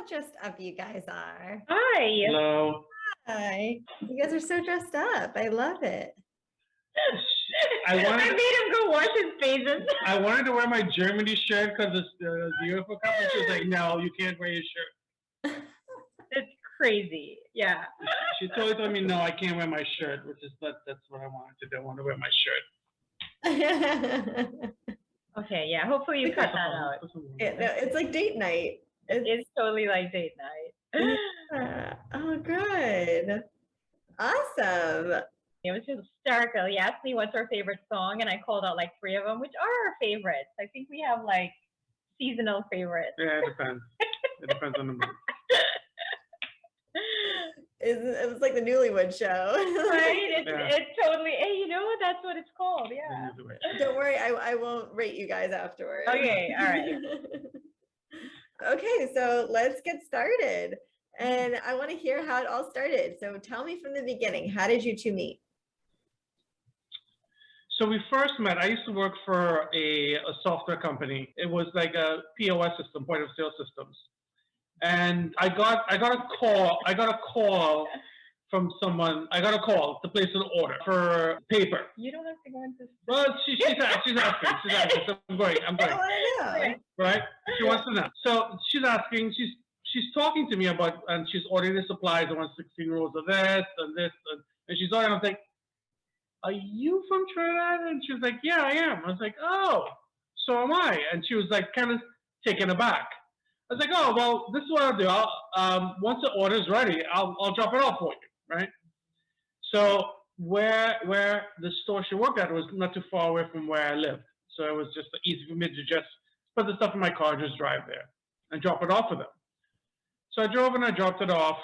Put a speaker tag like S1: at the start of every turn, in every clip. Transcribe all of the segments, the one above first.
S1: dressed up you guys are.
S2: Hi.
S3: Hello.
S1: Hi. You guys are so dressed up. I love it.
S3: I
S2: I
S3: wanted,
S2: made him go wash his faces.
S3: I wanted to wear my Germany shirt because it's the UEFA Cup. And she was like, no, you can't wear your shirt.
S2: It's crazy. Yeah.
S3: She totally told me, no, I can't wear my shirt, which is that's what I wanted to do. I want to wear my shirt.
S2: Okay, yeah. Hopefully you cut that out.
S1: It's like date night.
S2: It's totally like date night.
S1: Oh, good. Awesome.
S2: It was hysterical. He asked me what's our favorite song, and I called out like 3 of them, which are our favorites. I think we have like seasonal favorites.
S3: Yeah, it depends. It depends on the mood.
S1: It was like the Newlywed Show.
S2: Right?
S3: Yeah.
S2: It's totally, hey, you know what? That's what it's called. Yeah.
S1: Don't worry, I won't rate you guys afterwards.
S2: Okay, all right.
S1: Okay, so let's get started. And I want to hear how it all started. So tell me from the beginning, how did you two meet?
S3: So we first met. I used to work for a software company. It was like a POS system, point of sale systems. And I got a call from someone. I got a call to place an order for paper.
S2: You don't have to go into.
S3: Well, she's asking. So I'm going.
S1: I want to know.
S3: Right? She wants to know. So she's asking. She's talking to me about, and she's ordering the supplies. I want 16 rolls of this, and she's ordering. I was like, are you from Trinidad? And she was like, yeah, I am. I was like, oh, so am I. And she was like, kind of taken aback. I was like, oh, well, this is what I'll do. Once the order is ready, I'll drop it off for you, right? So where the store she worked at was not too far away from where I lived. So it was just easy for me to just put the stuff in my car, just drive there and drop it off for them. So I drove and I dropped it off,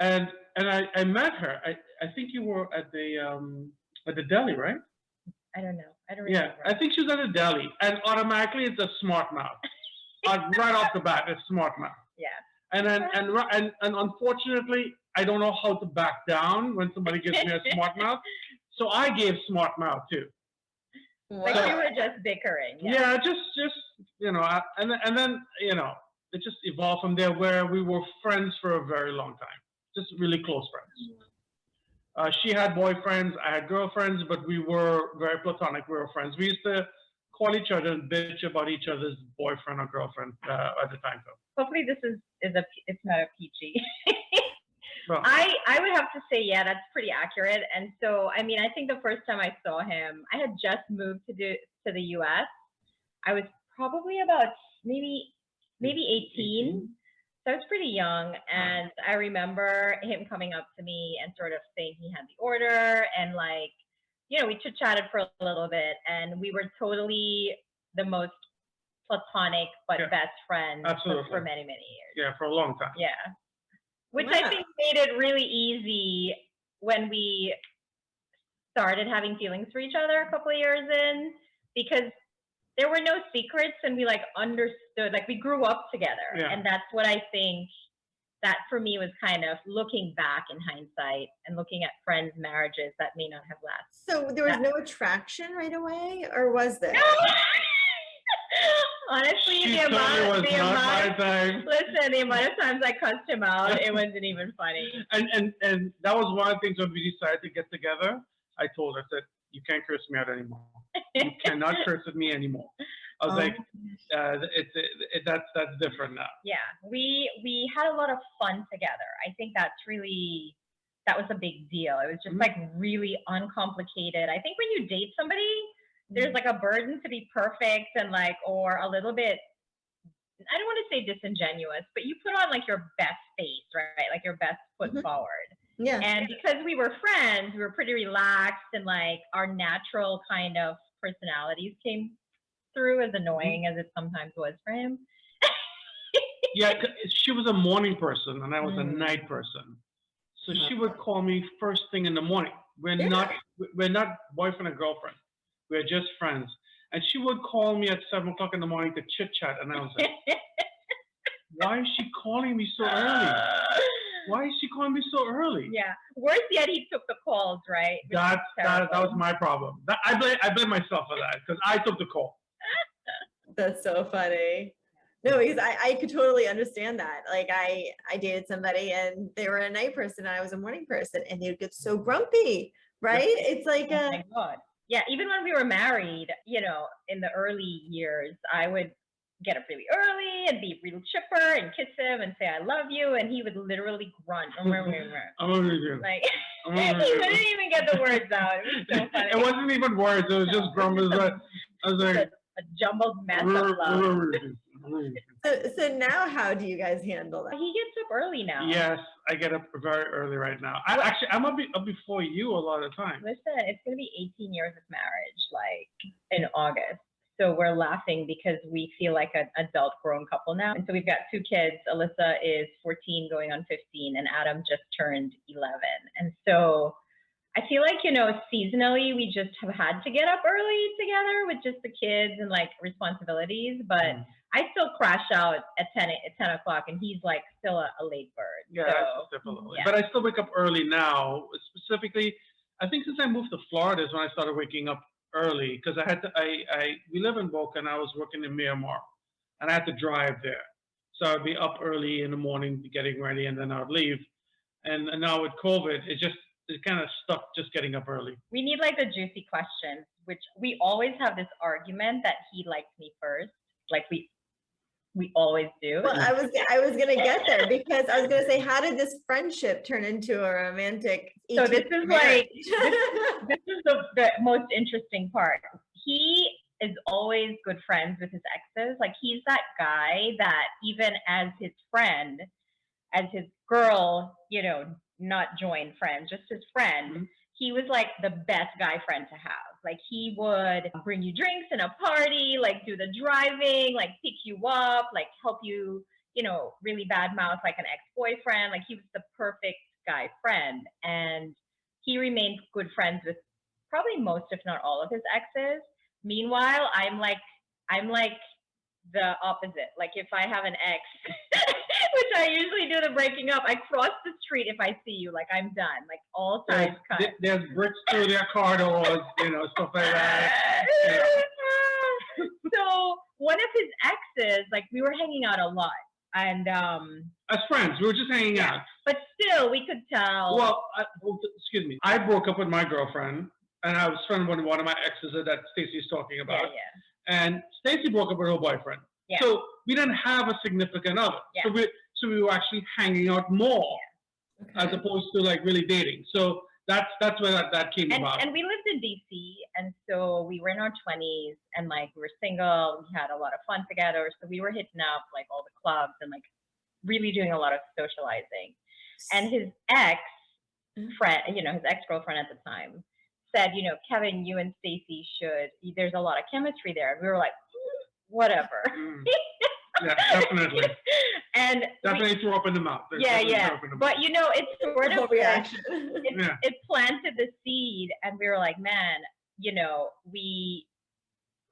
S3: and I met her. I think you were at the deli, right?
S2: I don't know. I don't remember.
S3: Yeah, I think she was at the deli, and automatically it's a smart mouth. Right off the bat, it's smart mouth.
S2: Yeah.
S3: And unfortunately, I don't know how to back down when somebody gives me a smart mouth. So I gave smart mouth too.
S2: Like
S1: Wow.
S2: we were just bickering.
S3: Yeah, just and then it just evolved from there, where we were friends for a very long time, just really close friends. She had boyfriends, I had girlfriends, but we were very platonic. We were friends. We used to call each other and bitch about each other's boyfriend or girlfriend at the time.
S2: Hopefully this is it's not a PG.
S3: Well,
S2: I would have to say, yeah, that's pretty accurate. And so, I mean, I think the first time I saw him, I had just moved to the US. I was probably about maybe 18. So I was pretty young, and I remember him coming up to me and sort of saying he had the order, and like, we chit-chatted for a little bit, and we were totally the most platonic but best friends for many, many years.
S3: Yeah, for a long time.
S2: Yeah. Which I think made it really easy when we started having feelings for each other a couple of years in, because there were no secrets, and we like understood, like we grew up together.
S3: Yeah.
S2: And that's what I think that for me was kind of looking back in hindsight and looking at friends' marriages that may not have lasted.
S1: So there was no attraction right away, or was there?
S2: Honestly, the amount of times I cussed him out, it wasn't even funny.
S3: And that was one of the things when we decided to get together. I told her, I said, you can't curse me out anymore. You cannot curse at me anymore. I was like, that's different now.
S2: Yeah, we had a lot of fun together. I think that was a big deal. It was just like really uncomplicated. I think when you date somebody, there's like a burden to be perfect and like, or a little bit, I don't want to say disingenuous, but you put on like your best face, right? Like your best foot forward.
S1: Yeah.
S2: And because we were friends, we were pretty relaxed, and like our natural kind of personalities came through, as annoying as it sometimes was for him.
S3: Yeah, she was a morning person and I was a night person. So she would call me first thing in the morning. We're not boyfriend and girlfriend. We're just friends. And she would call me at 7 o'clock in the morning to chit chat, and I was like, why is she calling me so early? Why is she calling me so early?
S2: Yeah. Worse yet, he took the calls, right?
S3: That was my problem. I blame myself for that, because I took the call.
S1: That's so funny. No, because I could totally understand that. Like I dated somebody and they were a night person and I was a morning person and they would get so grumpy, right? It's like
S2: Oh my God. Yeah, even when we were married, you know, in the early years, I would get up really early and be real chipper and kiss him and say I love you, and he would literally grunt.
S3: I'm gonna do.
S2: Like
S3: I'm
S2: he
S3: gonna do.
S2: wouldn't even get the words out. It was so funny.
S3: It wasn't even words. It was just grumbles. I was like,
S2: A jumbled mess of love.
S1: so now how do you guys handle that?
S2: He gets up early now.
S3: Yes, I get up very early right now. I'm up before you a lot of times.
S2: Listen, it's gonna be 18 years of marriage, like in August. So we're laughing because we feel like an adult grown couple now. And so we've got 2 kids. Alyssa is 14 going on 15 and Adam just turned 11. And so I feel like, you know, seasonally we just have had to get up early together with just the kids and like responsibilities. But I still crash out at 10 o'clock and he's like still a late bird.
S3: Yeah,
S2: So,
S3: definitely.
S2: yeah.
S3: But I still wake up early now. Specifically, I think since I moved to Florida is when I started waking up early because I had to. We live in Boca and I was working in Miramar, and I had to drive there. So I'd be up early in the morning getting ready, and then I'd leave. And now with COVID, it kind of stuck just getting up early.
S2: We need like the juicy questions, which we always have this argument that he likes me first. Like we always do.
S1: Well, I was gonna get there because I was gonna say, how did this friendship turn into a romantic?
S2: So this
S1: 18th
S2: is
S1: marriage?
S2: like this is the most interesting part. He is always good friends with his exes. Like he's that guy that even as his friend, as his girl, you know, not joined friend, just his friend, he was like the best guy friend to have. Like he would bring you drinks in a party, like do the driving, like pick you up, like help you, you know, really bad mouth like an ex-boyfriend. Like he was the perfect guy friend. And he remained good friends with probably most, if not all of his exes. Meanwhile, I'm like the opposite. Like if I have an ex, which I usually do the breaking up, I cross the street if I see you, like I'm done, like all sides cut.
S3: There's bricks through their car doors, you know, stuff like that. Yeah.
S2: So one of his exes, like we were hanging out a lot, and
S3: As friends, we were just hanging out.
S2: but still we could tell.
S3: Well, excuse me. I broke up with my girlfriend, and I was friends with one of my exes that Stacey's talking about.
S2: yeah.
S3: And Stacey broke up with her boyfriend.
S2: Yeah.
S3: So we didn't have a significant other.
S2: Yeah.
S3: So we were actually hanging out more as
S1: Okay.
S3: opposed to like really dating. So that's where that came about.
S2: And we lived in DC, and so we were in our 20s, and like we were single. We had a lot of fun together, so we were hitting up like all the clubs and like really doing a lot of socializing. And his ex friend, you know, his ex-girlfriend at the time, said, you know, Kevin, you and Stacey should. There's a lot of chemistry there, and we were like, whatever.
S3: Yeah, definitely.
S2: And
S3: Definitely threw up in the mouth.
S2: yeah. But you know, it's sort of
S1: Reaction.
S3: Yeah.
S2: it planted the seed, and we were like, man, you know,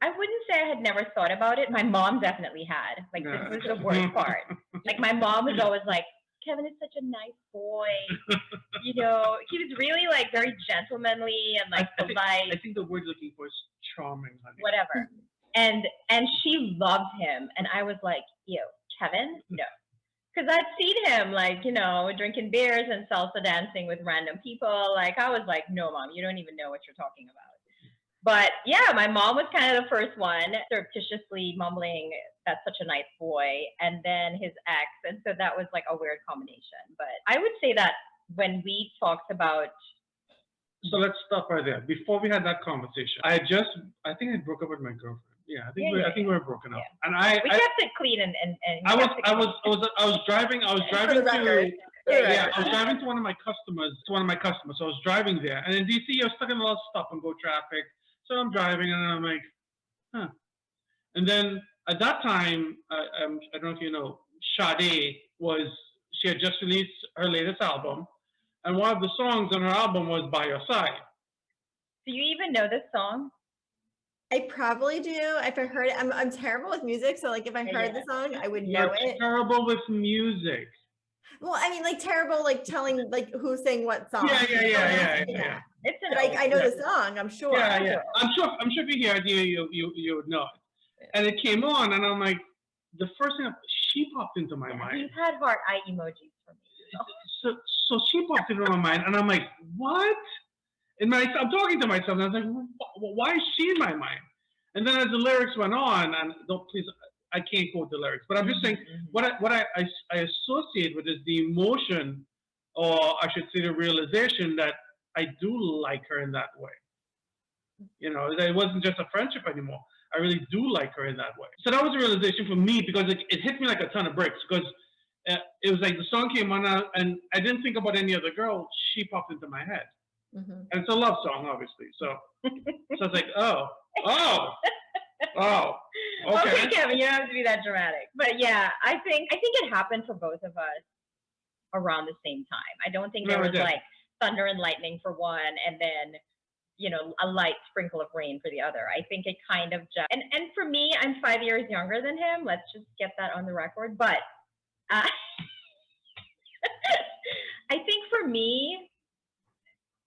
S2: I wouldn't say I had never thought about it. My mom definitely had. Like
S3: Yeah.
S2: this was the worst part. Like my mom was always like, Kevin is such a nice boy. You know, he was really like very gentlemanly and like polite.
S3: I think the word looking for is charming, honey.
S2: Whatever. And she loved him, and I was like, ew, Kevin, no, because I'd seen him like, you know, drinking beers and salsa dancing with random people. Like I was like, no, Mom, you don't even know what you're talking about. But yeah, my mom was kind of the first one, surreptitiously mumbling, "That's such a nice boy," and then his ex, and so that was like a weird combination. But I would say that when we talked about.
S3: So let's stop right there. Before we had that conversation, I think I broke up with my girlfriend. Yeah, I think
S2: Yeah,
S3: we were broken up.
S2: yeah.
S3: And
S2: We kept it clean and
S3: I
S2: we kept it clean.
S3: was driving
S1: For
S3: to
S1: the record.
S3: yeah, I was driving to one of my customers. So I was driving there, and in DC, you're stuck in a lot of stop and go traffic. So I'm driving, and I'm like, huh. And then at that time, I don't know if you know, Sade she had just released her latest album, and one of the songs on her album was "By Your Side."
S2: Do you even know this song?
S1: I probably do. If I heard it, I'm terrible with music. So like if I heard the song, I would know
S3: You're
S1: it.
S3: terrible with music.
S1: Well, I mean, like terrible, like telling like who sang what song.
S3: Yeah.
S2: It's an
S1: But I know
S3: Yeah.
S1: the song. I'm sure.
S3: Yeah. I'm sure if you hear it, you would know it. And it came on, and I'm like, the first thing she popped into my
S2: Yeah,
S3: mind.
S2: he's had heart eye emojis for me. So.
S3: So she popped into my mind, and I'm like, what? And I'm talking to myself, and I was like, why is she in my mind? And then as the lyrics went on, and don't please, I can't quote the lyrics, but I'm just saying what I associate with is the emotion, or I should say the realization that I do like her in that way. You know, that it wasn't just a friendship anymore. I really do like her in that way. So that was a realization for me because it hit me like a ton of bricks because it was like the song came on and I didn't think about any other girl. She popped into my head.
S1: Mhm.
S3: And it's a love song, obviously. So I was like, oh, okay.
S2: Okay, Kevin, you don't have to be that dramatic. But yeah, I think it happened for both of us around the same time. I don't think there was like thunder and lightning for one and then, you know, a light sprinkle of rain for the other. I think it kind of just, and for me, I'm 5 years younger than him. Let's just get that on the record. But I think for me,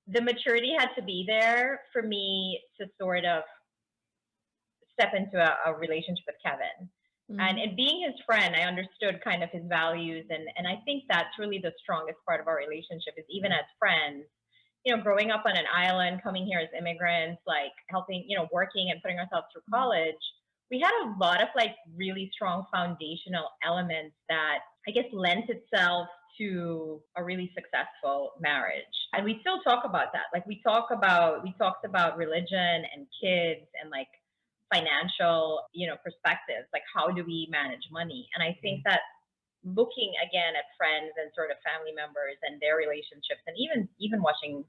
S2: the maturity had to be there for me to sort of step into a relationship with Kevin. And being his friend, I understood kind of his values. And I think that's really the strongest part of our relationship is even as friends, you know, growing up on an island, coming here as immigrants, like helping, you know, working and putting ourselves through college, we had a lot of like really strong foundational elements that I guess lent itself to a really successful marriage. And we still talk about that. Like we talked about religion and kids and like financial, you know, perspectives, like how do we manage money? And I think that looking again at friends and sort of family members and their relationships and even watching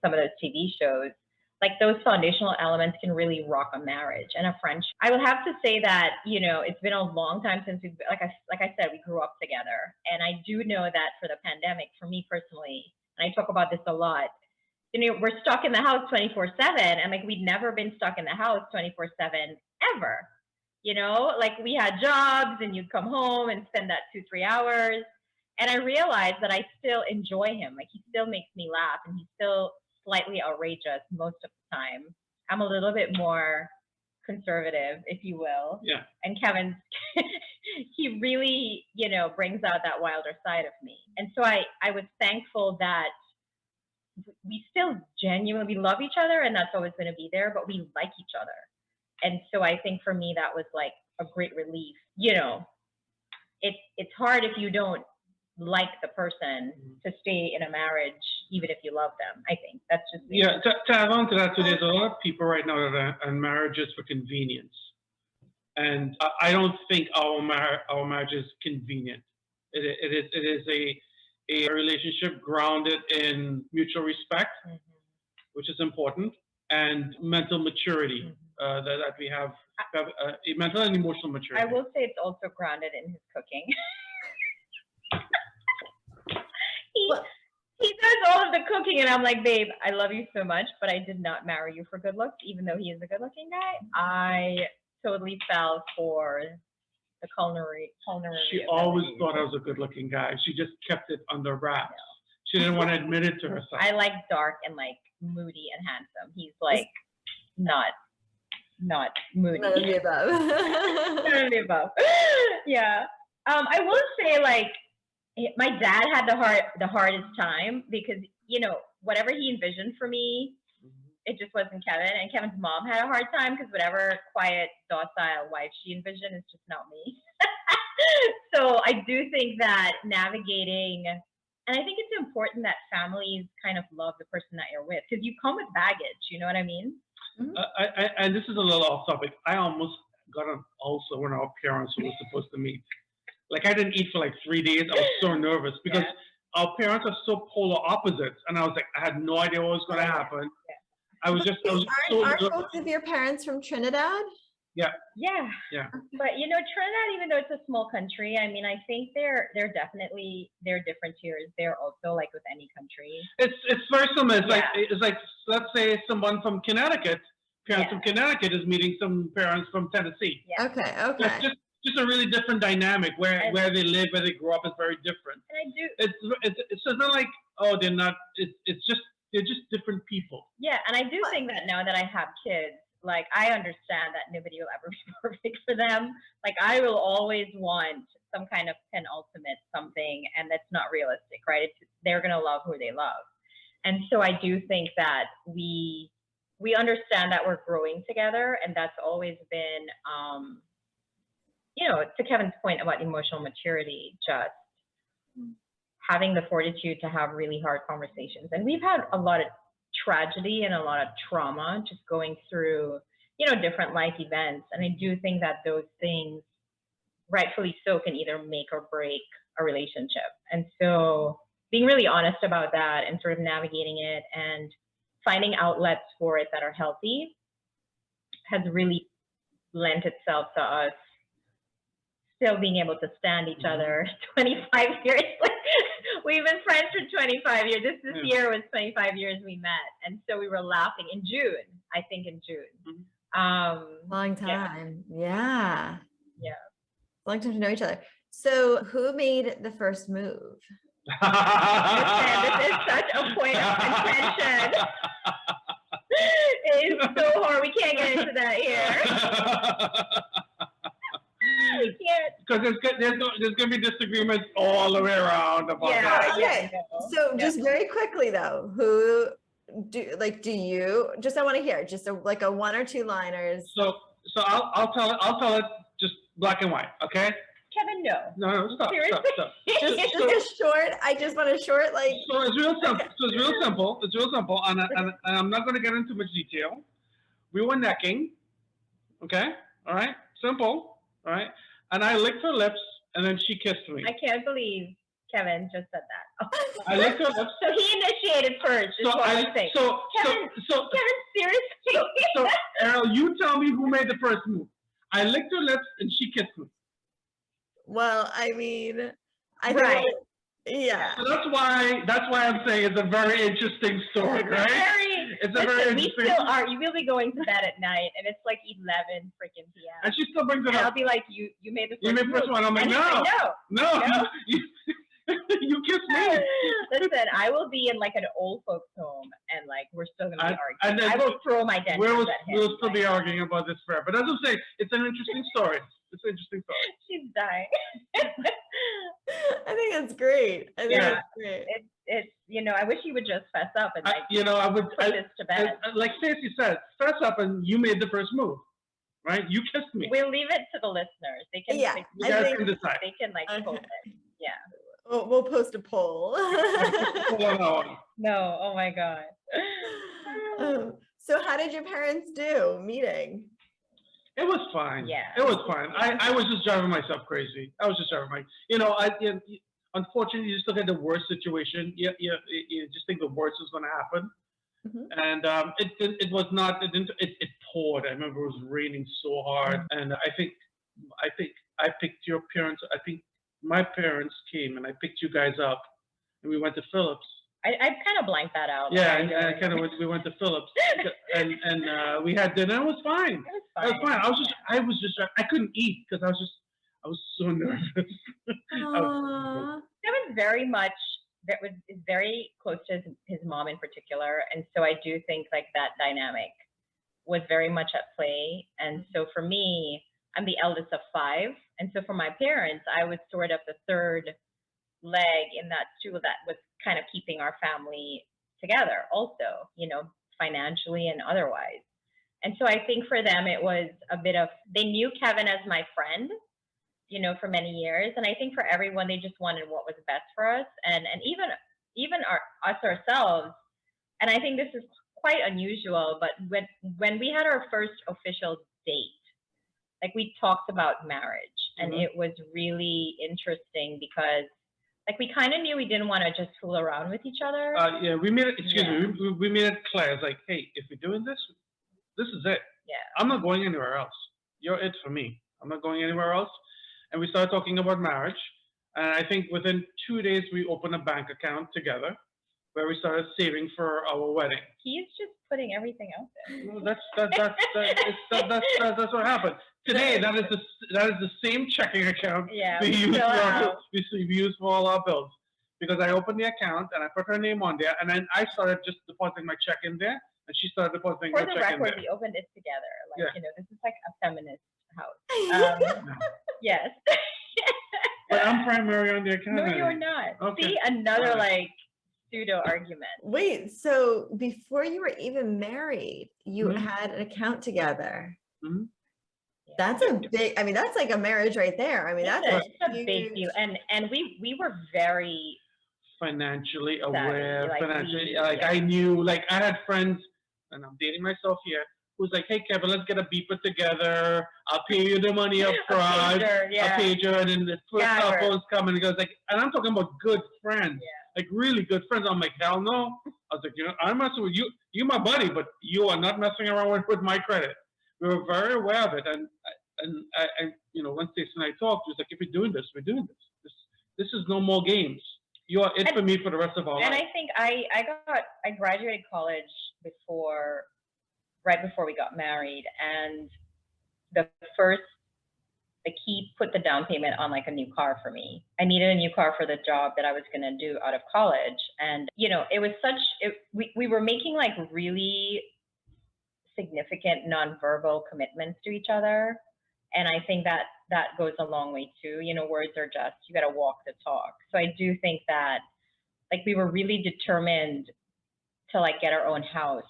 S2: some of those TV shows, like those foundational elements can really rock a marriage and a friendship. I would have to say that, you know, it's been a long time since we've, like I said, we grew up together. And I do know that for the pandemic, for me personally, and I talk about this a lot, you know, we're stuck in the house 24/7 and like we'd never been stuck in the house 24/7 ever. You know, like we had jobs and you'd come home and spend that 2-3 hours. And I realized that I still enjoy him. Like he still makes me laugh and he's still slightly outrageous most of the time. I'm a little bit more conservative, if you will.
S3: Yeah.
S2: And Kevin's, he really, you know, brings out that wilder side of me. And so I was thankful that we still genuinely love each other and that's always going to be there, but we like each other. And so I think for me, that was like a great relief. You know, it's hard if you don't like the person to stay in a marriage, even if you love them. I think that's just me.
S3: Yeah. To add on to that, too, there's a lot of people right now that are in marriages for convenience, and I don't think our marriage is convenient. It is a relationship grounded in mutual respect, which is important, and mental maturity. That we have mental and emotional maturity.
S2: I will say it's also grounded in his cooking. He does all of the cooking, and I'm like, babe, I love you so much, but I did not marry you for good looks, even though he is a good-looking guy. I totally fell for the culinary.
S3: She always thought I was a good-looking guy. She just kept it under wraps. She didn't want to admit it to herself.
S2: I like dark and like moody and handsome. He's like not moody.
S1: None of the above.
S2: None of the above. Yeah. I will say, like, my dad had the hardest time because, you know, whatever he envisioned for me, it just wasn't Kevin. And Kevin's mom had a hard time because whatever quiet, docile wife she envisioned is just not me. So I do think that navigating, and I think it's important that families kind of love the person that you're with because you come with baggage. You know what I mean?
S3: And this is a little off topic. I almost got an ulcer when our parents were supposed to meet. Like I didn't eat for like 3 days. I was so nervous because our parents are so polar opposites, and I was like, I had no idea what was going to happen.
S2: Yeah.
S3: I was just so
S1: Aren't both of your parents from Trinidad?
S3: Yeah.
S2: But you know, Trinidad, even though it's a small country, I mean, I think they're definitely different tiers. They're also like with any country.
S3: It's very similar. It's like let's say someone from Connecticut, parents from Connecticut is meeting some parents from Tennessee.
S2: Yeah.
S1: Okay.
S3: It's just a really different dynamic where they live, where they grow up is very different.
S2: And I do.
S3: It's not like they're not. It's just they're just different people.
S2: Yeah, and I do think that now that I have kids, like, I understand that nobody will ever be perfect for them. Like, I will always want some kind of penultimate something, and that's not realistic, right? They're going to love who they love. And so I do think that we understand that we're growing together, and that's always been, to Kevin's point about emotional maturity, just having the fortitude to have really hard conversations. And we've had a lot of tragedy and a lot of trauma just going through, different life events. And I do think that those things, rightfully so, can either make or break a relationship. And so being really honest about that and sort of navigating it and finding outlets for it that are healthy has really lent itself to us still being able to stand each other 25 years. We've been friends for 25 years. This year was 25 years we met. And so we were laughing in June, I think in June.
S1: Long time. Yeah.
S2: Yeah.
S1: Long time to know each other. So who made the first move?
S2: This is such a point of contention. It's so hard. We can't get into that here. We can't.
S3: Because there's going to be disagreements all the way around about that.
S1: Okay. So just very quickly though, who do you, just I want to hear just like a one or two liners.
S3: So I'll tell it just black and white, okay?
S2: Kevin, no.
S3: No, stop.
S1: Just a short, I just want a short, like.
S3: So it's real simple. It's real simple. And I'm not going to get into much detail. We were necking. Okay. All right. Simple. All right. And I licked her lips and then she kissed me.
S2: I can't believe Kevin just said that.
S3: I licked her lips.
S2: So he initiated first, is what I'm saying. Kevin, seriously?
S3: So Errol, you tell me who made the first move. I licked her lips and she kissed me.
S1: Well, I mean, I
S2: right.
S1: think, yeah.
S3: So that's why I'm saying it's a very interesting story, right? It's a very interesting.
S2: We still are. You will be going to bed at night, and it's like 11 freaking p.m.
S3: And she still brings it
S2: and
S3: up.
S2: I'll be like, you made the first.
S3: You made the first one. I'm like, no. You kissed me.
S2: Listen, I will be in like an old folks home, and like we're still gonna be arguing.
S3: And
S2: I will throw my dentures at him.
S3: We'll still be arguing about this forever. But as I'm saying, it's an interesting story. It's an interesting story.
S2: She's dying.
S1: I think that's great. I think that's great.
S2: It's I wish you would just fess up and like
S3: I would
S2: put this to bed.
S3: Like Stacey said, fess up and you made the first move, right? You kissed me.
S2: We'll leave it to the listeners. They can.
S1: Yeah,
S3: you guys can decide.
S2: They can like post it. Yeah.
S1: We'll post a poll.
S2: No. Oh my God.
S1: So how did your parents do meeting?
S3: It was fine.
S2: Yeah.
S3: It was fine. I was just driving myself crazy. Unfortunately, you just look at the worst situation. You just think the worst is going to happen.
S1: Mm-hmm.
S3: And it was not. It poured. I remember it was raining so hard. And I think I picked your parents. I think my parents came and I picked you guys up, and we went to Phillips.
S2: I kind of blanked that out.
S3: Yeah, we went to Phillips, and we had dinner. It was fine. It was fine. I couldn't eat because I was so nervous.
S2: Kevin's very much is very close to his mom in particular, and so I do think like that dynamic was very much at play. And so for me, I'm the eldest of 5, and so for my parents, I was sort of the third leg in that stool that was kind of keeping our family together also, financially and otherwise. And so I think for them, it was a bit of, they knew Kevin as my friend, for many years. And I think for everyone, they just wanted what was best for us. And even us ourselves. And I think this is quite unusual, but when we had our first official date, like we talked about marriage, and it was really interesting because like we kind of knew we didn't want to just fool around with each other.
S3: Yeah, we made it. We made it clear. It's like, hey, if we're doing this, this is it.
S2: Yeah.
S3: I'm not going anywhere else. You're it for me. I'm not going anywhere else. And we started talking about marriage. And I think within 2 days we opened a bank account together, where we started saving for our wedding.
S2: He's just putting everything out there.
S3: Well, that's what happened. Today, that is the same checking account we use for all our bills. Because I opened the account and I put her name on there, and then I started just depositing my check in there, and she started depositing
S2: For
S3: her
S2: the
S3: check in
S2: record,
S3: there.
S2: we opened it together. Like,
S3: Yeah.
S2: you know, this is like a feminist house. Yes.
S3: But I'm primary on the account.
S2: No, you're
S3: honey.
S2: not.
S3: Okay.
S2: See, another
S3: Alright.
S2: like pseudo argument.
S1: Wait, so before you were even married, you
S3: Mhm.
S1: had an account together.
S3: Mhm.
S1: That's a big, I mean, that's like a marriage right there. I mean,
S2: It's
S1: that's
S2: a big deal. And we were very
S3: Financially
S2: savvy,
S3: aware,
S2: like,
S3: financially,
S2: we-
S3: like
S2: yeah.
S3: I knew, like I had friends, and I'm dating myself here, who's like, hey Kevin, let's get a beeper together. I'll pay you the money up
S2: a
S3: front.
S2: pager,
S3: A
S2: yeah.
S3: pager, and then the first
S2: Yeah,
S3: cell
S2: or-
S3: phone's coming, and goes like, and I'm talking about good friends, like really good friends. I'm like, hell no. I was like, you know, I'm messing with you. You're my buddy, but you are not messing around with my credit. We were very aware of it, and I you know, when Stacey and I talked, she was like, if we're doing this, we're doing this. This is no more games. You are it for me for the rest of our
S2: And
S3: life.
S2: I think I graduated college right before we got married, and like he put the down payment on like a new car for me. I needed a new car for the job that I was gonna do out of college, and you know, it was we were making like really significant nonverbal commitments to each other, and I think that goes a long way too. You know, words are just, you got to walk the talk. So I do think that like we were really determined to like get our own house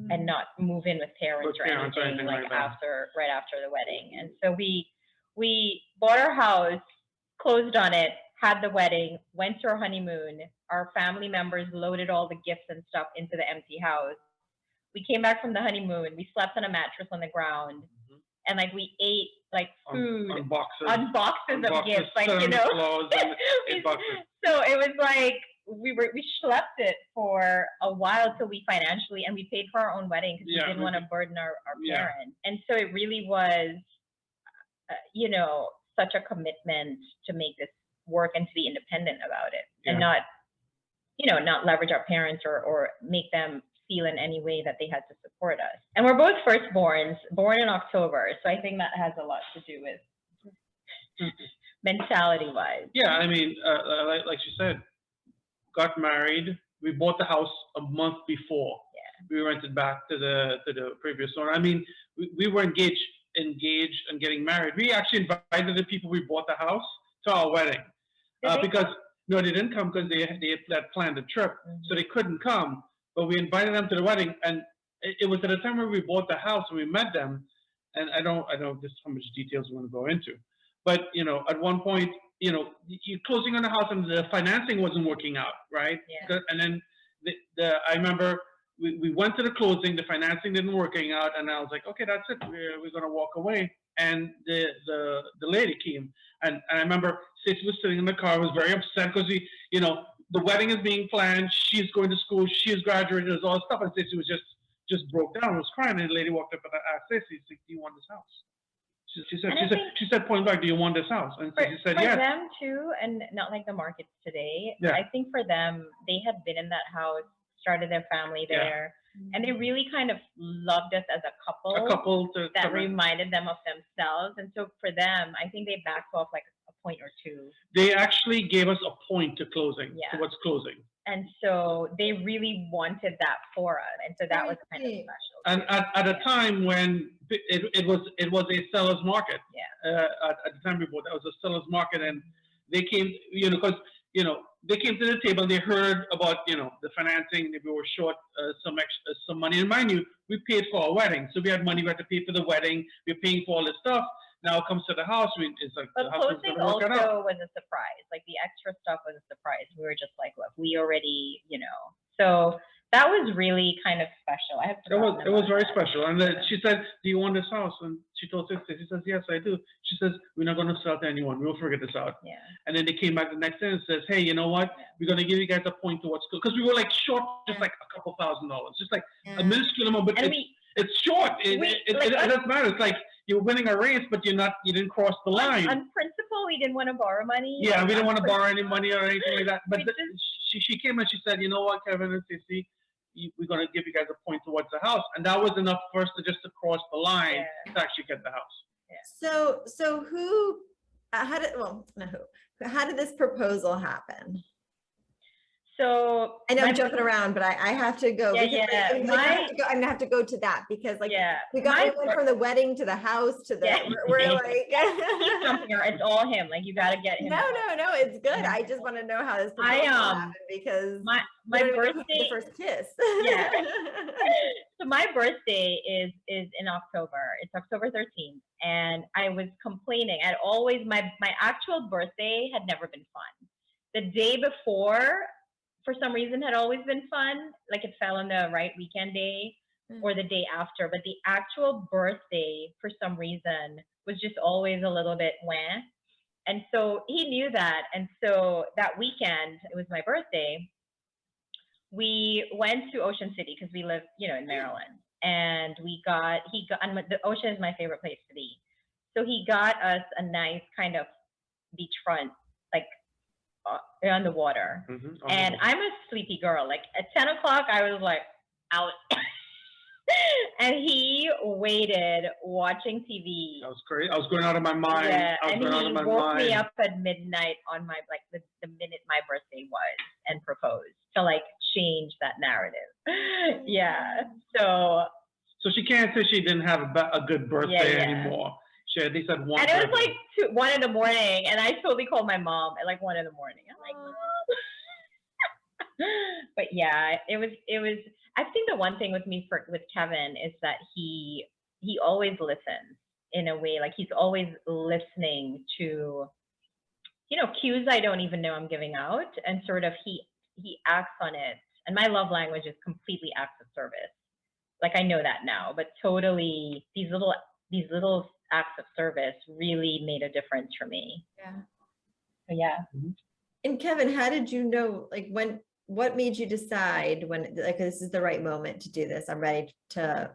S2: and not move in with parents or anything like right after the wedding. And so we bought our house, closed on it, had the wedding, went to our honeymoon. Our family members loaded all the gifts and stuff into the empty house. We came back from the honeymoon. We slept on a mattress on the ground, and like we ate like food
S3: on boxes,
S2: on boxes of gifts, like, you know. So it was like we schlepped it for a while till we financially, and we paid for our own wedding because we didn't want to burden our parents. And so it really was, you know, such a commitment to make this work and to be independent about it, and not, you know, not leverage our parents or make them feel in any way that they had to support us. And we're both firstborns, born in October, so I think that has a lot to do with mentality-wise.
S3: Yeah, I mean, like she said, got married. We bought the house a month before. Yeah. We rented back to the previous owner. I mean, we were engaged and getting married. We actually invited the people we bought the house to our wedding because no, they didn't come because they had planned a trip, so they couldn't come. But we invited them to the wedding, and it was at a time where we bought the house and we met them. And I don't just how much details we want to go into, but you know, at one point, you know, you're closing on the house and the financing wasn't working out, right?
S2: Yeah.
S3: And then I remember we went to the closing, the financing didn't working out, and I was like, okay, that's it, we're gonna walk away. And the lady came, and I remember Stacey was sitting in the car, was very upset because you know, the wedding is being planned, she's going to school, she's graduating, there's all this stuff, and Stacey was just broke down, was crying, and the lady walked up and asked Stacey, do you want this house? She said point blank, do you want this house? And she said yes.
S2: For them too, and not like the markets today.
S3: Yeah.
S2: I think for them, they had been in that house, started their family there, and they really kind of loved us as a couple.
S3: A couple
S2: that reminded them of themselves, and so for them, I think they backed off like a point or two.
S3: They actually gave us a point to closing, towards closing.
S2: And so they really wanted that for us, and so that was kind of special.
S3: And at a time when it was a seller's market. At the time we bought, that was a seller's market, and they came, you know, because you know, they came to the table and they heard about, you know, the financing. We were short some money, and mind you, we paid for our wedding, so we had money. We had to pay for the wedding. We're paying for all this stuff. Now it comes to the house. It's like,
S2: but closing also was a surprise. Like the extra stuff was a surprise. We were just like, look, we already, you know. So that was really kind of special.
S3: It was very special. And she said, "Do you want this house?" And she told Stacey, she says, "Yes, I do." She says, "We're not going to sell to anyone. We'll figure this out."
S2: Yeah.
S3: And then they came back the next day and says, "Hey, you know what? We're going to give you guys a point towards school," because we were like short, just like a couple $1,000, just like a minuscule amount, but it's short. It doesn't matter. It's like you're winning a race, but you didn't cross the line.
S2: On principle, we didn't want to borrow money.
S3: Yeah, we didn't want to borrow any money or anything like that. But she came and she said, "You know what, Kevin and Stacey, we're going to give you guys a point towards the house," and that was enough for us to cross the line to actually get the house.
S1: Yeah. So how did this proposal happen?
S2: So
S1: I know
S2: my
S1: I'm jumping around, but I have to go.
S2: Yeah,
S1: because,
S2: yeah,
S1: I'm gonna have to go to that because like
S2: yeah,
S1: we
S2: my
S1: went from the wedding to the house to the
S2: Yeah.
S1: we're
S2: He's jumping
S1: like
S2: around. It's all him. Like you got to get him.
S1: no, it's good.
S2: Yeah.
S1: I just want to know how this
S2: I
S1: proposal happened because
S2: my
S1: we don't even know who did
S2: birthday.
S1: the first kiss.
S2: Yeah. So my birthday is in October. It's October 13th, and I was complaining. I'd always my actual birthday had never been fun. The day before, for some reason, had always been fun. Like it fell on the right weekend day or the day after. But the actual birthday, for some reason, was just always a little bit wah. And so he knew that. And so that weekend, it was my birthday. We went to Ocean City because we live, in Maryland. And and the ocean is my favorite place to be. So he got us a nice kind of beachfront, like on the water. And I'm a sleepy girl. Like at 10 o'clock, I was like out. And he waited watching TV.
S3: That was crazy. I was going out of my mind.
S2: Yeah,
S3: I was
S2: and
S3: going out
S2: he
S3: of my
S2: woke
S3: mind.
S2: me up at midnight on my the minute my birthday was and proposed to like change that narrative. Yeah. So
S3: she can't say she didn't have a good birthday
S2: Yeah.
S3: anymore. She at least had one.
S2: and it was
S3: birthday.
S2: like 1 in the morning, and I totally called my mom at like 1 in the morning. I'm like, Mom. But yeah, it was. I think the one thing with me with Kevin is that he always listens in a way, like he's always listening to, cues I don't even know I'm giving out, and sort of he acts on it. And my love language is completely acts of service. Like I know that now, but totally these little acts of service really made a difference for me.
S1: Yeah.
S2: So yeah.
S1: And Kevin, how did you know, like what made you decide when like this is the right moment to do this? I'm ready to,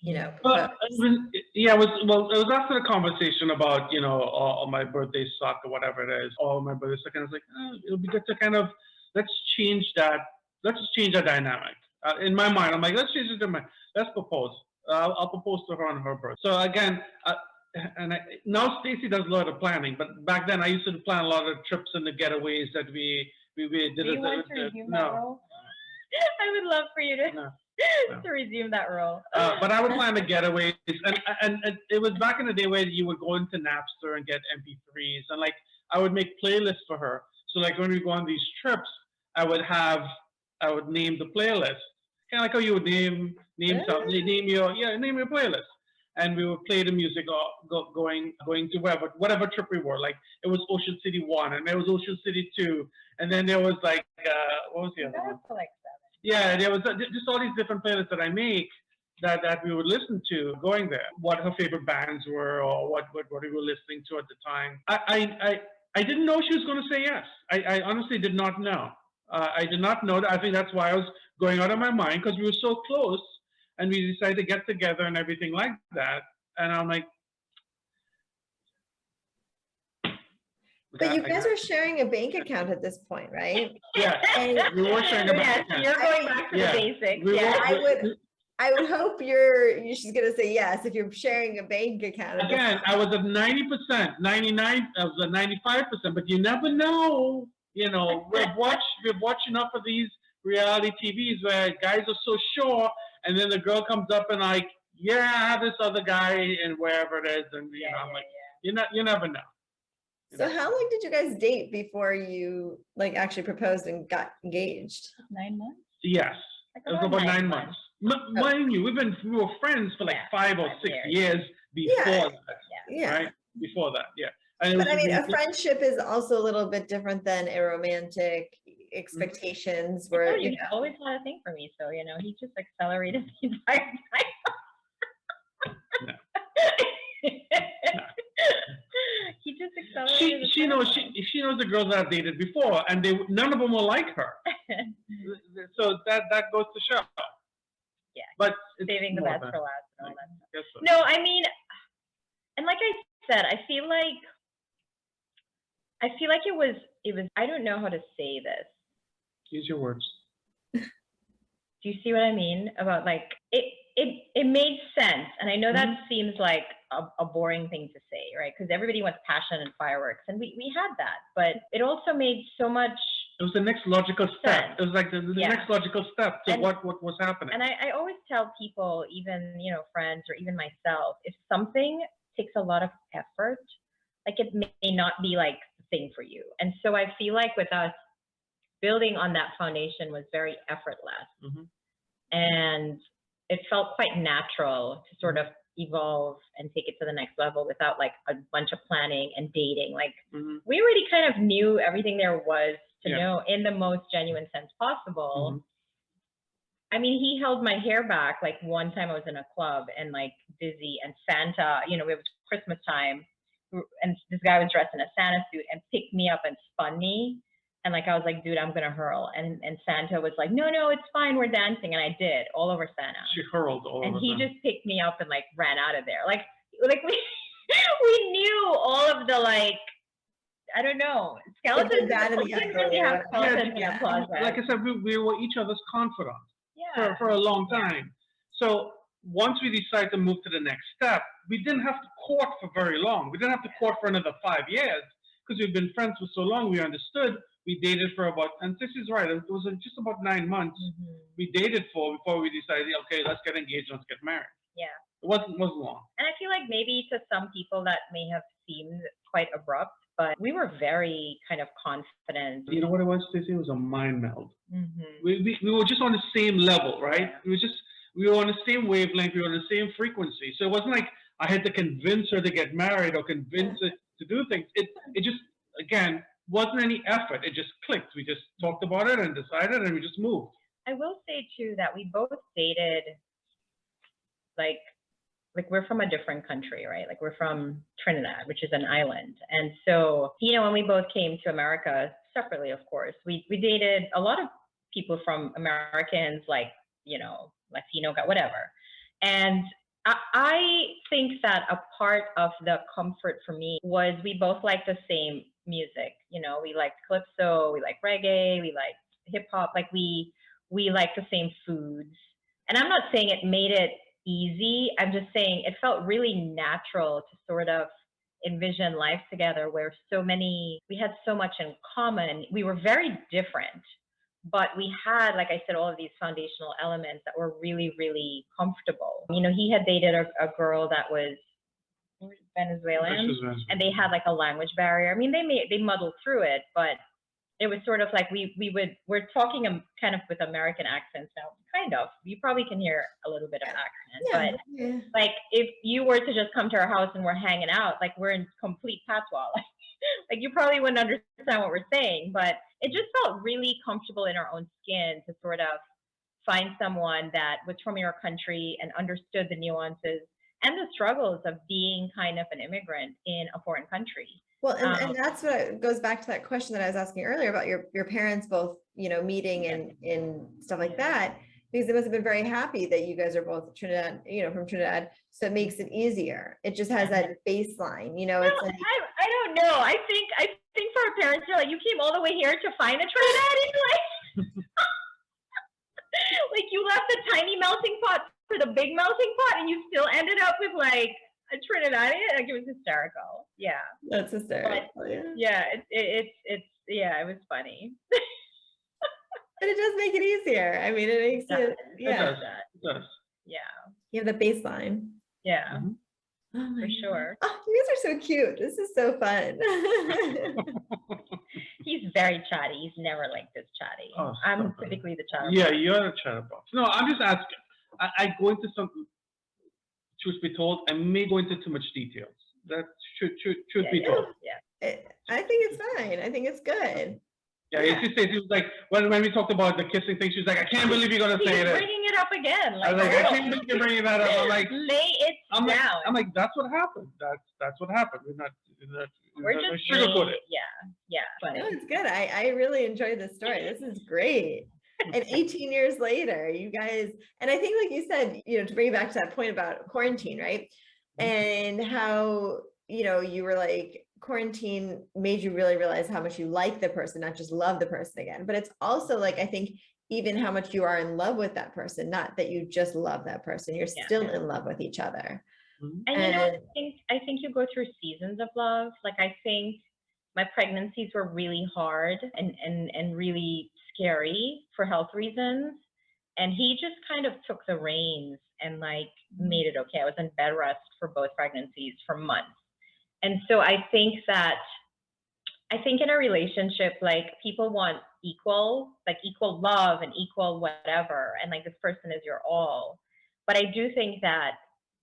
S3: Well, it was after the conversation about, my birthday suck or whatever it is, or my birthday suck, and I was like, it'll be good to kind of, let's change that dynamic. In my mind, I'm like, let's change it to let's propose. I'll propose to her on her birthday. So again, now Stacy does a lot of planning, but back then I used to plan a lot of trips and the getaways that we did.
S2: Do you want to resume that role? I would love for you to to resume that role.
S3: But I would plan the getaways, and it was back in the day where you would go into Napster and get MP3s, and like I would make playlists for her. So like when we go on these trips, I would name the playlist, kind of like how you would name something, name your playlist. And we would play the music going to whatever trip we were. Like it was Ocean City 1, and there was Ocean City 2, and then there was like what was the other one?
S2: Like 7.
S3: Yeah, there was just all these different playlists that I make that we would listen to going there. What her favorite bands were, or what we were listening to at the time. I didn't know she was going to say yes. I honestly did not know. I did not know that. I think that's why I was going out of my mind, because we were so close. And we decided to get together and everything like that. And I'm like,
S1: but you guys are sharing a bank account at this point, right?
S3: Yeah,
S1: And
S3: we were sharing a bank
S2: Yes,
S3: account.
S2: you're going back to the basics.
S3: We
S2: Yeah.
S1: I would hope she's gonna say yes if you're sharing a bank account.
S3: Again, I was at 90%, 99, I was at 95%, but you never know. We've watched enough of these reality TVs where guys are so sure, and then the girl comes up and like, yeah, I have this other guy and wherever it is, and I'm like, you never know.
S1: So how long did you guys date before you like actually proposed and got engaged?
S2: 9 months.
S3: Yes, it was about 9 months. Mind you, we were friends for like 5 or 6 years before that.
S1: Yeah.
S3: Right? Before that, yeah. And
S1: But I mean, a friendship is also a little bit different than a romantic expectations where
S2: you always had a thing for me, so he just accelerated the entire time.
S3: No.
S2: He just accelerated.
S3: She knows the girls that I've dated before, and none of them were like her. So that goes to show.
S2: Yeah,
S3: but
S2: saving the best for last and all that stuff.
S3: Yes, sir.
S2: No, I mean, and like I said, I feel like it was. I don't know how to say this.
S3: Use your words.
S2: Do you see what I mean? About like it made sense, and I know that seems like a boring thing to say, right? Because everybody wants passion and fireworks, and we had that, but it also made so much
S3: It was the next logical step.
S2: sense.
S3: It was like the
S2: Yeah.
S3: next logical step to
S2: And-
S3: what was happening.
S2: And I always tell people, even, you know, friends or even myself, if something takes a lot of effort, like it may not be like the thing for you. And so I feel like with us, building on that foundation was very effortless.
S3: Mhm.
S2: And it felt quite natural to sort of evolve and take it to the next level without like a bunch of planning and dating. Like
S3: Mhm.
S2: we already kind of knew everything there was to
S3: Yeah.
S2: know in the most genuine sense possible.
S3: Mhm.
S2: I mean, he held my hair back. Like one time I was in a club and like busy and Santa, you know, it was Christmas time and this guy was dressed in a Santa suit and picked me up and spun me. And like, I was like, dude, I'm going to hurl. And Santa was like, no, it's fine. We're dancing. And I did all over Santa.
S3: She hurled all
S2: And
S3: over
S2: he
S3: them.
S2: just picked me up and like ran out of there. Like we, we knew all of the like, I don't know, skeletons.
S1: bad and the
S2: We didn't
S1: ugly,
S2: really have
S1: or whatever.
S2: skeletons in
S1: Yeah.
S2: the closet.
S3: Like I said, we were each other's confidants
S2: Yeah.
S3: for a long time. So once we decided to move to the next step, we didn't have to court for very long. We didn't have to court for another 5 years because we've been friends for so long. We understood. We dated for about, and this is right, it was just about 9 months
S2: Mhm.
S3: we dated for before we decided, okay, let's get engaged, let's get married.
S2: Yeah.
S3: It wasn't long.
S2: And I feel like maybe to some people that may have seemed quite abrupt, but we were very kind of confident.
S3: You know what it was, Stacey? It was a mind meld.
S2: Mhm.
S3: We were just on the same level, right?
S2: Yeah.
S3: We were on the same wavelength, we were on the same frequency. So it wasn't like I had to convince her to get married or convince her to do things. It just, again, wasn't any effort. It just clicked. We just talked about it and decided and we just moved.
S2: I will say too that we both dated like we're from a different country, right? Like we're from Trinidad, which is an island. And so, you know, when we both came to America separately, of course, we dated a lot of people from Americans, like, you know, Latino, whatever. And I think that a part of the comfort for me was we both liked the same music. You know, we liked calypso, we liked reggae, we liked hip hop, like we liked the same foods. And I'm not saying it made it easy. I'm just saying it felt really natural to sort of envision life together where we had so much in common. We were very different, but we had, like I said, all of these foundational elements that were really, really comfortable. You know, he had dated a girl that was Venezuelan, and they had like a language barrier. I mean, they muddled through it, but it was sort of like we're talking kind of with American accents now, kind of. You probably can hear a little bit of accent, but like if you were to just come to our house and we're hanging out, like we're in complete patois, like you probably wouldn't understand what we're saying, but it just felt really comfortable in our own skin to sort of find someone that was from your country and understood the nuances and the struggles of being kind of an immigrant in a foreign country.
S1: Well, and that's what goes back to that question that I was asking earlier about your parents both, you know, meeting and stuff like that, because they must have been very happy that you guys are both Trinidad, you know, from Trinidad. So it makes it easier. It just has that baseline, you know.
S2: Well,
S1: it's like,
S2: I don't know. I think for our parents, they're like, you came all the way here to find a Trinidadian, like, like you left the tiny melting pot for the big melting pot, and you still ended up with like a Trinidadian. Like it was hysterical. Yeah,
S1: that's hysterical.
S2: Yeah, it was funny.
S1: But it does make it easier. I mean, it makes it, yeah.
S3: It does.
S2: Yeah.
S1: You have the baseline.
S2: Yeah.
S3: Mhm.
S1: Oh my
S2: For sure.
S1: God. Oh, you guys are so cute. This is so fun.
S2: He's very chatty. He's never like this chatty.
S3: Oh,
S2: I'm
S3: stop it.
S2: typically the chatterbox.
S3: Yeah, you're a chatterbox. No, I'm just asking. I go into some, truth be told, I may go into too much details. That should be told.
S2: Yeah.
S1: I think it's fine. I think it's good.
S3: Yeah,
S1: Yeah.
S3: it was like when we talked about the kissing thing, she was like, I can't believe you're gonna
S2: He's
S3: say this.
S2: bringing it up again.
S3: I
S2: Like,
S3: was like, I
S2: girl,
S3: can't believe you're bringing that up. I'm like,
S2: lay it down.
S3: I'm like, that's what happened. That's what happened.
S2: We're just
S3: sugarcoat
S2: being-
S3: it.
S2: Yeah. Funny.
S1: No, it's good. I really enjoyed this story. This is great. And 18 years later, you guys, and I think like you said, you know, to bring it back to that point about quarantine, right? And how, you know, you were like, quarantine made you really realize how much you like the person, not just love the person again. But it's also like, I think even how much you are in love with that person, not that you just love that person, you're still in love with each other.
S3: Mhm.
S2: And you know, I think you go through seasons of love. Like I think my pregnancies were really hard and really scary for health reasons. And he just kind of took the reins and like made it okay. I was in bed rest for both pregnancies for months. And so I think in a relationship, like people want equal love and equal whatever. And like this person is your all. But I do think that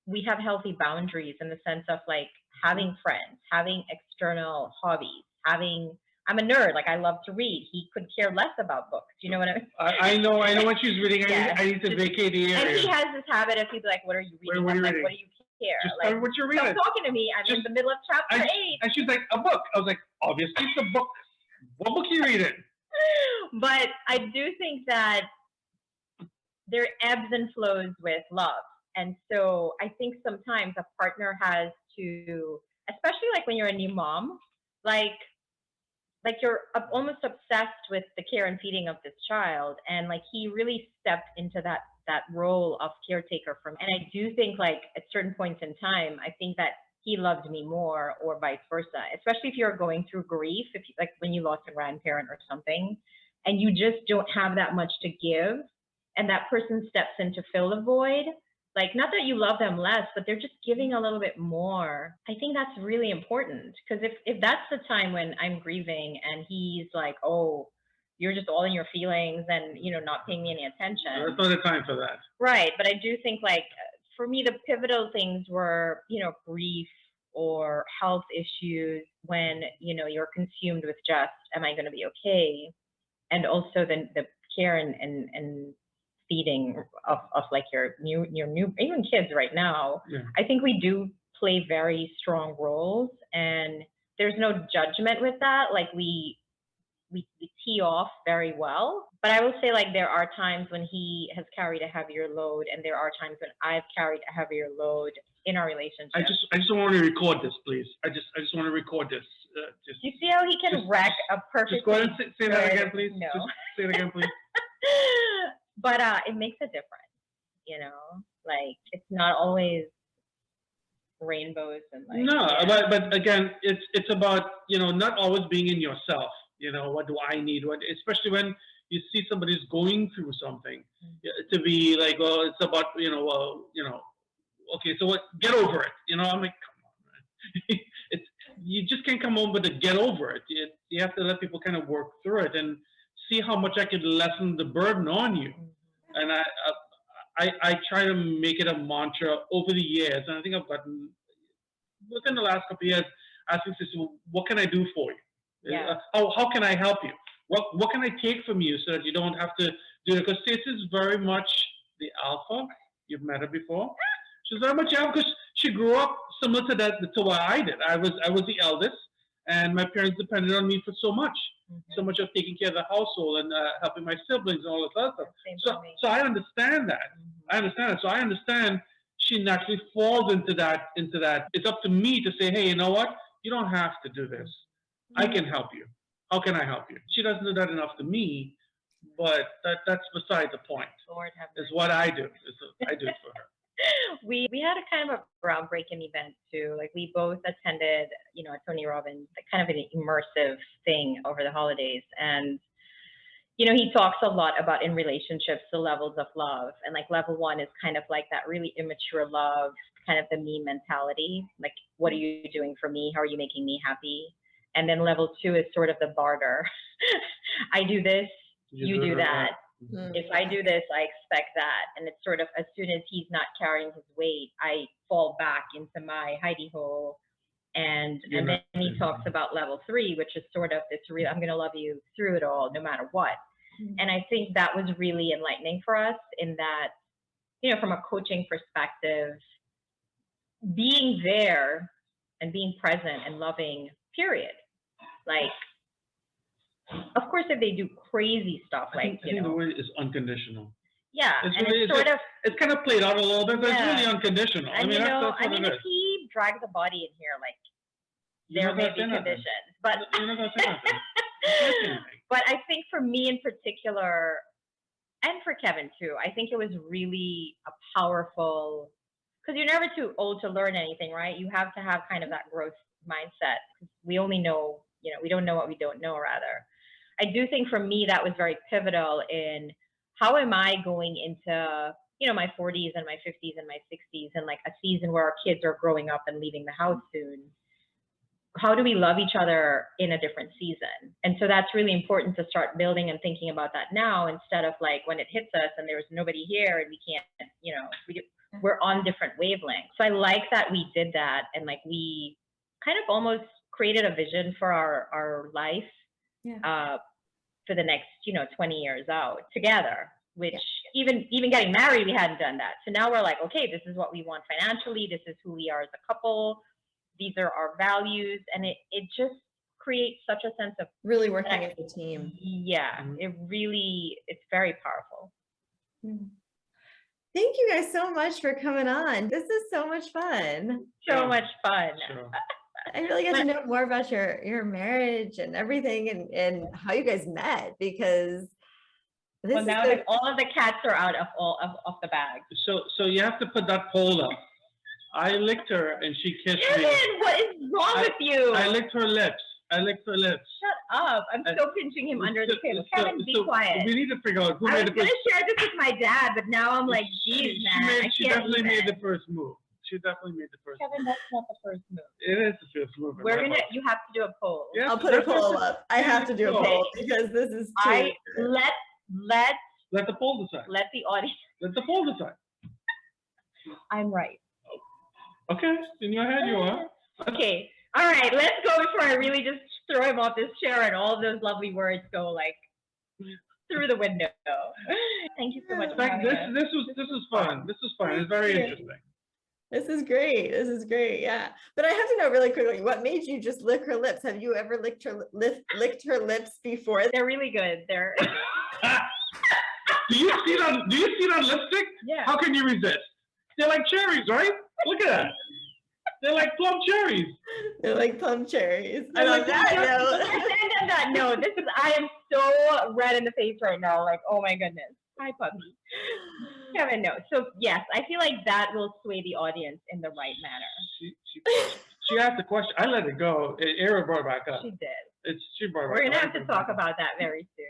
S2: we have healthy boundaries in the sense of like having friends, having external hobbies, I'm a nerd. Like I love to read. He could care less about books. You know what I mean?
S3: I know what she's reading.
S2: Yes.
S3: I need to vacate the area.
S2: And he has this habit of he's like, "What are you reading?"
S3: What are you
S2: I'm like,
S3: reading?
S2: "What do you care?"
S3: Just
S2: like,
S3: tell me what you're reading.
S2: Stop talking to me. I'm in the middle of chapter 8.
S3: And she's like, a book. I was like, obviously it's a book. What book are you reading?
S2: But I do think that there ebbs and flows with love. And so I think sometimes a partner has to, especially like when you're a new mom, like you're almost obsessed with the care and feeding of this child. And like he really stepped into that role of caretaker for me. And I do think like at certain points in time, I think that he loved me more or vice versa, especially if you're going through grief, if you, like when you lost a grandparent or something, and you just don't have that much to give, and that person steps in to fill the void. Like, not that you love them less, but they're just giving a little bit more. I think that's really important, because if that's the time when I'm grieving and he's like, oh, you're just all in your feelings and, you know, not paying me any attention.
S3: That's not the time for that.
S2: Right. But I do think like for me, the pivotal things were, you know, grief or health issues when, you know, you're consumed with just, am I going to be okay? And also the care and feeding of like your new even kids right now.
S3: Yeah.
S2: I think we do play very strong roles, and there's no judgment with that. Like we tee off very well, but I will say like there are times when he has carried a heavier load, and there are times when I've carried a heavier load in our relationship.
S3: I just want to record this, please. I just want to record this.
S2: You see how he can wreck a perfect.
S3: Just go ahead and say that again, please.
S2: No.
S3: Just say it again, please.
S2: But it makes a difference, you know. Like it's not always rainbows and like.
S3: No,
S2: yeah.
S3: but again, it's about, you know, not always being in yourself. You know, what do I need? What, especially when you see somebody's going through something, to be like, well, it's about, you know, okay, so what? Get over it. You know, I'm like, come on, man. You just can't come home with a get over it. You have to let people kind of work through it and see how much I could lessen the burden on you. And I try to make it a mantra over the years, and I think I've gotten within the last couple of years asking sisters, what can I do for you?
S2: Yeah.
S3: How can I help you? What can I take from you so that you don't have to do it? Because Stacey is very much the alpha. You've met her before. She's very much alpha because she grew up similar to what I did. I was the eldest, and my parents depended on me for so much. So much of taking care of the household and helping my siblings and all this other stuff. So I understand that. I understand it. So I understand she naturally falls into that. It's up to me to say, hey, you know what? You don't have to do this. I can help you. How can I help you? She doesn't do that enough to me, but that's beside the point.
S2: Lord have mercy.
S3: Is what I do. I do it for her.
S2: We had a kind of a groundbreaking event too. Like we both attended, you know, a Tony Robbins, kind of an immersive thing over the holidays. And, you know, he talks a lot about in relationships, the levels of love. And like level 1 is kind of like that really immature love, kind of the me mentality. Like, what are you doing for me? How are you making me happy? And then level 2 is sort of the barter. I do this, you do that. If I do this, I expect that. And it's sort of, as soon as he's not carrying his weight, I fall back into my hidey hole. And then he talks about level 3, which is sort of this real, I'm going to love you through it all, no matter what. And I think that was really enlightening for us in that, you know, from a coaching perspective, being there and being present and loving, period. Like, of course, if they do crazy stuff, like,
S3: I think the word is unconditional.
S2: Yeah,
S3: it's kind of played out a little bit, but it's really unconditional.
S2: And
S3: that's
S2: I mean,
S3: it
S2: if
S3: is.
S2: he drags the body in here, like,
S3: You're
S2: there
S3: not
S2: may
S3: gonna
S2: be
S3: say nothing.
S2: conditions. But
S3: You're not going to say nothing. You're not saying anything.
S2: but I think for me in particular, and for Kevin too, I think it was really a powerful, because you're never too old to learn anything, right? You have to have kind of that growth mindset. We only know we don't know what we don't know, rather. I do think for me, that was very pivotal in how am I going into, my 40s and my 50s and my 60s and like a season where our kids are growing up and leaving the house soon. How do we love each other in a different season? And so that's really important to start building and thinking about that now, instead of like when it hits us and there's nobody here and we can't, we're on different wavelengths. So I like that we did that, and like we kind of almost created a vision for our life for the next 20 years out together, which even getting married, we hadn't done that. So now we're like, okay, this is what we want financially, this is who we are as a couple, these are our values, and it just creates such a sense of
S1: really working as a team.
S2: It's very powerful.
S1: Thank you guys so much for coming on. This is so much fun.
S2: So much fun.
S3: Sure.
S1: I really get to know more about your marriage and everything, and how you guys met, because
S2: well, now that all of the cats are out of the bag.
S3: So you have to put that poll up. I licked her and she kissed me.
S2: Kevin, what is wrong with you?
S3: I licked her lips.
S2: Shut up. I'm still pinching him under the table. Kevin, be quiet.
S3: We need to figure out who
S2: I
S3: made
S2: was
S3: the
S2: going
S3: first.
S2: to share this with my dad, but now I'm like, geez, man.
S3: She definitely made the first move. She definitely made the first
S2: Kevin, that's not the first move.
S3: move. It is the first move.
S2: You have to do a poll.
S3: Yeah,
S1: I'll put a
S3: that's
S1: poll
S3: what-
S1: up. I have to do a poll because this is too.
S2: Let
S3: the poll decide.
S2: let the audience.
S3: Let the poll decide.
S2: I'm right.
S3: Okay, in your head you are.
S2: Okay. All right. Let's go before I really just throw him off this chair and all of those lovely words go like through the window. Thank you so much. For having us.
S3: This is fun. This is fun. It's very interesting.
S1: This is great. This is great. Yeah. But I have to know really quickly, what made you just lick her lips? Have you ever licked her lips before?
S2: They're really good. They're
S3: Do you see that lipstick?
S2: yeah.
S3: How can you resist? They're like cherries, right? Look at that. They're like plum cherries.
S1: They're like plum cherries.
S3: I
S1: And on
S3: like
S1: that
S3: that.
S1: note,
S2: I am so red in the face right now. Like, oh my goodness. Hi, puppy. Kevin, no. So yes, I feel like that will sway the audience in the right manner.
S3: She asked the question. I let it go. Era brought it back up.
S2: She did.
S3: She brought it
S2: We're
S3: back
S2: gonna
S3: up.
S2: have to talk about that very soon.